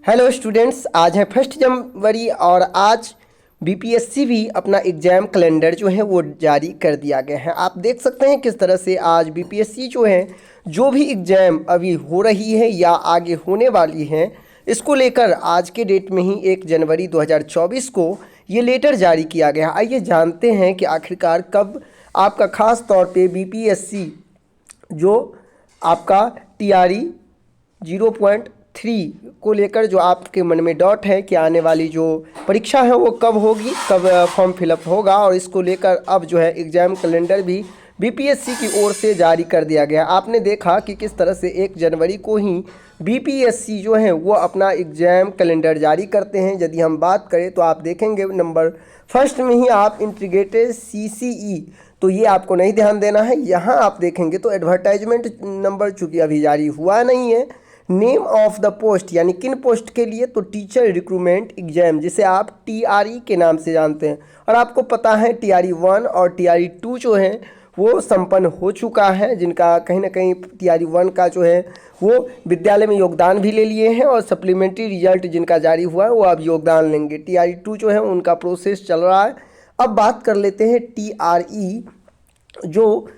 Hello students, आज है 1 जनवरी और आज बीपीएससी भी अपना एग्ज़ाम कैलेंडर जो है वो जारी कर दिया गया है। आप देख सकते हैं किस तरह से आज बीपीएससी जो है जो भी एग्ज़ाम अभी हो रही है या आगे होने वाली है, इसको लेकर आज के डेट में ही 1 जनवरी 2024 को ये लेटर जारी किया गया। आइए जानते हैं कि आखिरकार कब आपका ख़ास तौर पे बीपीएससी जो आपका टीआरई 0.3 को लेकर जो आपके मन में डाउट है कि आने वाली जो परीक्षा है वो कब होगी, कब फॉर्म फिलअप होगा, और इसको लेकर अब जो है एग्ज़ाम कैलेंडर भी बीपीएससी की ओर से जारी कर दिया गया। आपने देखा कि किस तरह से 1 जनवरी को ही बीपीएससी जो है वो अपना एग्ज़ाम कैलेंडर जारी करते हैं। यदि हम बात करें तो आप देखेंगे नंबर फर्स्ट में ही आप इंटीग्रेटेड सीसीई, तो ये आपको नहीं ध्यान देना है। यहाँ आप देखेंगे तो एडवर्टाइजमेंट नंबर चूँकि अभी जारी हुआ नहीं है। नेम ऑफ द पोस्ट यानी किन पोस्ट के लिए, तो टीचर रिक्रूटमेंट एग्जाम जिसे आप टीआरई के नाम से जानते हैं। और आपको पता है टीआरई 1 और टीआरई 2 जो है वो संपन्न हो चुका है, जिनका कहीं ना कहीं टीआरई 1 का जो है वो विद्यालय में योगदान भी ले लिए हैं और सप्लीमेंट्री रिजल्ट जिनका जारी हुआ है वो अब योगदान लेंगे। टीआरई 2 जो है उनका प्रोसेस चल रहा है। अब बात कर लेते हैं टीआरई जो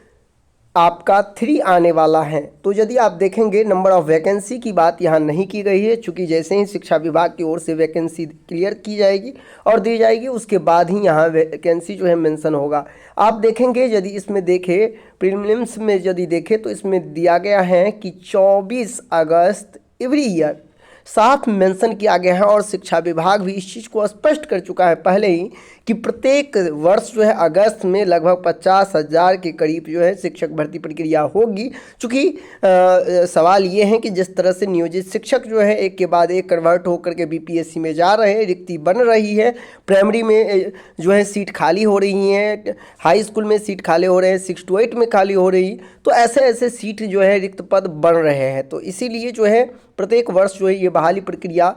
आपका 3 आने वाला है। तो यदि आप देखेंगे नंबर ऑफ़ वैकेंसी की बात यहाँ नहीं की गई है, चूँकि जैसे ही शिक्षा विभाग की ओर से वैकेंसी क्लियर की जाएगी और दी जाएगी उसके बाद ही यहाँ वैकेंसी जो है मेंशन होगा। आप देखेंगे यदि इसमें देखें प्रीलिम्स में यदि देखें तो इसमें दिया गया है कि 24 अगस्त एवरी ईयर साफ मेंशन किया गया है, और शिक्षा विभाग भी इस चीज़ को स्पष्ट कर चुका है पहले ही कि प्रत्येक वर्ष जो है अगस्त में लगभग 50,000 के करीब जो है शिक्षक भर्ती प्रक्रिया होगी। चूँकि सवाल ये है कि जिस तरह से नियोजित शिक्षक जो है एक के बाद एक कन्वर्ट होकर के बीपीएससी में जा रहे हैं, रिक्ति बन रही है, प्राइमरी में जो है सीट खाली हो रही हैं, हाई स्कूल में सीट खाली हो रहे हैं, 6 to 8 में खाली हो रही, तो ऐसे ऐसे सीट जो है रिक्त पद बन रहे हैं। तो इसीलिए जो है प्रत्येक वर्ष जो है ये बहाली प्रक्रिया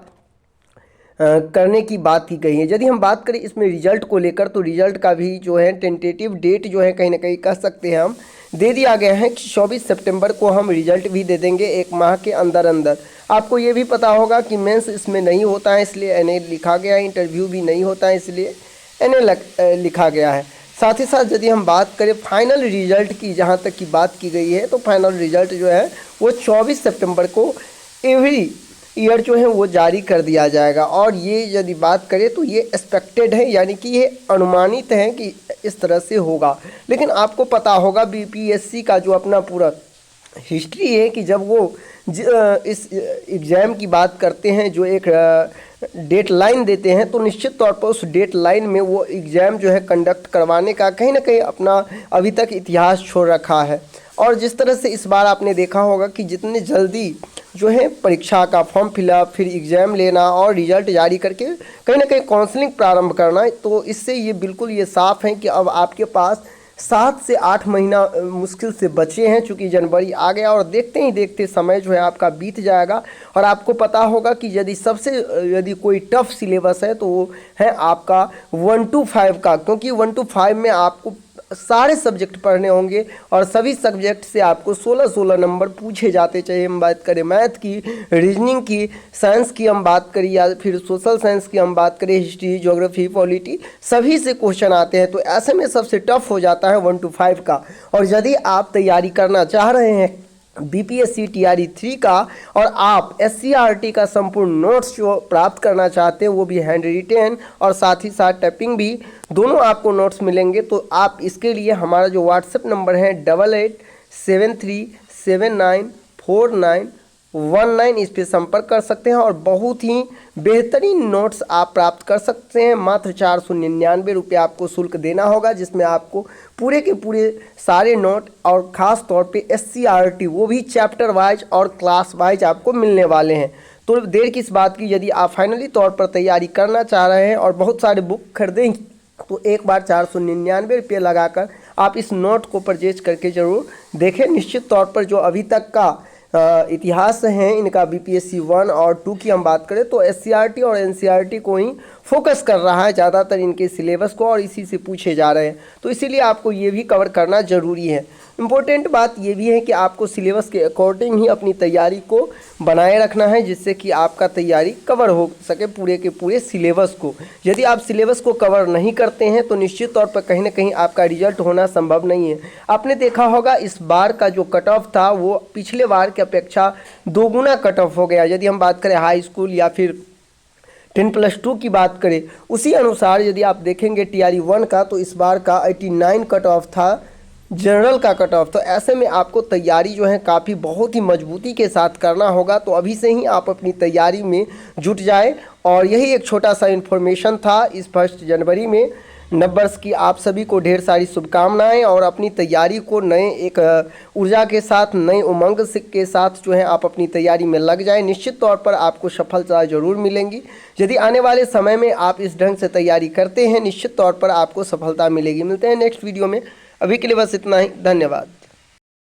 करने की बात की गई है। यदि हम बात करें इसमें रिजल्ट को लेकर तो रिजल्ट का भी जो है टेंटेटिव डेट जो है कहीं ना कहीं कह सकते हैं हम दे दिया गया है कि 24 सितंबर को हम रिजल्ट भी दे देंगे, 1 माह के अंदर अंदर। आपको ये भी पता होगा कि मेंस इसमें नहीं होता है इसलिए एनए लिखा गया है, इंटरव्यू भी नहीं होता है इसलिए एनए लिखा गया है। साथ ही साथ यदि हम बात करें फाइनल रिजल्ट की, जहाँ तक की बात की गई है, तो फाइनल रिजल्ट जो है वो 24 सितंबर को एवरी ईयर जो है वो जारी कर दिया जाएगा। और ये यदि बात करें तो ये एक्सपेक्टेड है, यानी कि ये अनुमानित है कि इस तरह से होगा। लेकिन आपको पता होगा बीपीएससी का जो अपना पूरा हिस्ट्री है कि जब वो इस एग्ज़ाम की बात करते हैं, जो एक डेट लाइन देते हैं, तो निश्चित तौर पर उस डेट लाइन में वो एग्ज़ाम जो है कंडक्ट करवाने का कहीं ना कहीं अपना अभी तक इतिहास छोड़ रखा है। और जिस तरह से इस बार आपने देखा होगा कि जितने जल्दी जो है परीक्षा का फॉर्म फिलअप, फिर एग्ज़ाम लेना और रिजल्ट जारी करके कहीं ना कहीं काउंसलिंग प्रारंभ करना, तो इससे ये बिल्कुल ये साफ़ है कि अब आपके पास 7 से 8 महीना मुश्किल से बचे हैं, चूँकि जनवरी आ गया और देखते ही देखते समय जो है आपका बीत जाएगा। और आपको पता होगा कि यदि कोई टफ़ सिलेबस है तो वो है आपका 1 to 5 का, क्योंकि 1 to 5 में आपको सारे सब्जेक्ट पढ़ने होंगे और सभी सब्जेक्ट से आपको 16 नंबर पूछे जाते, चाहे हम बात करें मैथ की, रीजनिंग की, साइंस की हम बात करें या फिर सोशल साइंस की हम बात करें, हिस्ट्री, ज्योग्राफी, पॉलिटी, सभी से क्वेश्चन आते हैं। तो ऐसे में सबसे टफ हो जाता है 1 to 5 का। और यदि आप तैयारी करना चाह रहे हैं बीपीएससी टीआरई 3 का और आप एससीईआरटी का संपूर्ण नोट्स जो प्राप्त करना चाहते हैं वो भी हैंड रिटेन और साथ ही साथ टाइपिंग भी, दोनों आपको नोट्स मिलेंगे। तो आप इसके लिए हमारा जो व्हाट्सएप नंबर है 8873794919 इस पर संपर्क कर सकते हैं और बहुत ही बेहतरीन नोट्स आप प्राप्त कर सकते हैं। मात्र 499 रुपये आपको शुल्क देना होगा, जिसमें आपको पूरे के पूरे सारे नोट और ख़ास तौर पे एससीईआरटी वो भी चैप्टर वाइज और क्लास वाइज आपको मिलने वाले हैं। तो देर किस बात की, यदि आप फाइनली तौर पर तैयारी करना चाह रहे हैं और बहुत सारे बुक खरीदेंगे तो एक बार 499 रुपये लगाकर आप इस नोट को परचेज करके ज़रूर देखें। निश्चित तौर पर जो अभी तक का इतिहास हैं इनका बीपीएससी 1 और 2 की हम बात करें तो एससीईआरटी और एनसीईआरटी को ही फोकस कर रहा है ज़्यादातर इनके सिलेबस को, और इसी से पूछे जा रहे हैं, तो इसीलिए आपको ये भी कवर करना ज़रूरी है। इम्पोर्टेंट बात ये भी है कि आपको सिलेबस के अकॉर्डिंग ही अपनी तैयारी को बनाए रखना है, जिससे कि आपका तैयारी कवर हो सके पूरे के पूरे सिलेबस को। यदि आप सिलेबस को कवर नहीं करते हैं तो निश्चित तौर पर कहीं ना कहीं आपका रिजल्ट होना संभव नहीं है। आपने देखा होगा इस बार का जो कट ऑफ था वो पिछले बार की अपेक्षा दोगुना कट ऑफ हो गया। यदि हम बात करें हाई स्कूल या फिर 10+2 की बात करें, उसी अनुसार यदि आप देखेंगे TRE 1 का तो इस बार का 89 कट ऑफ था, जनरल का कट ऑफ। तो ऐसे में आपको तैयारी जो है काफ़ी बहुत ही मजबूती के साथ करना होगा। तो अभी से ही आप अपनी तैयारी में जुट जाए। और यही एक छोटा सा इन्फॉर्मेशन था इस 1 जनवरी में। नववर्ष की आप सभी को ढेर सारी शुभकामनाएं और अपनी तैयारी को नए एक ऊर्जा के साथ, नए उमंग के साथ जो है आप अपनी तैयारी में लग जाएं। निश्चित तौर पर आपको सफलता जरूर मिलेंगी। यदि आने वाले समय में आप इस ढंग से तैयारी करते हैं, निश्चित तौर पर आपको सफलता मिलेगी। मिलते हैं नेक्स्ट वीडियो में। अभी के लिए बस इतना ही। धन्यवाद।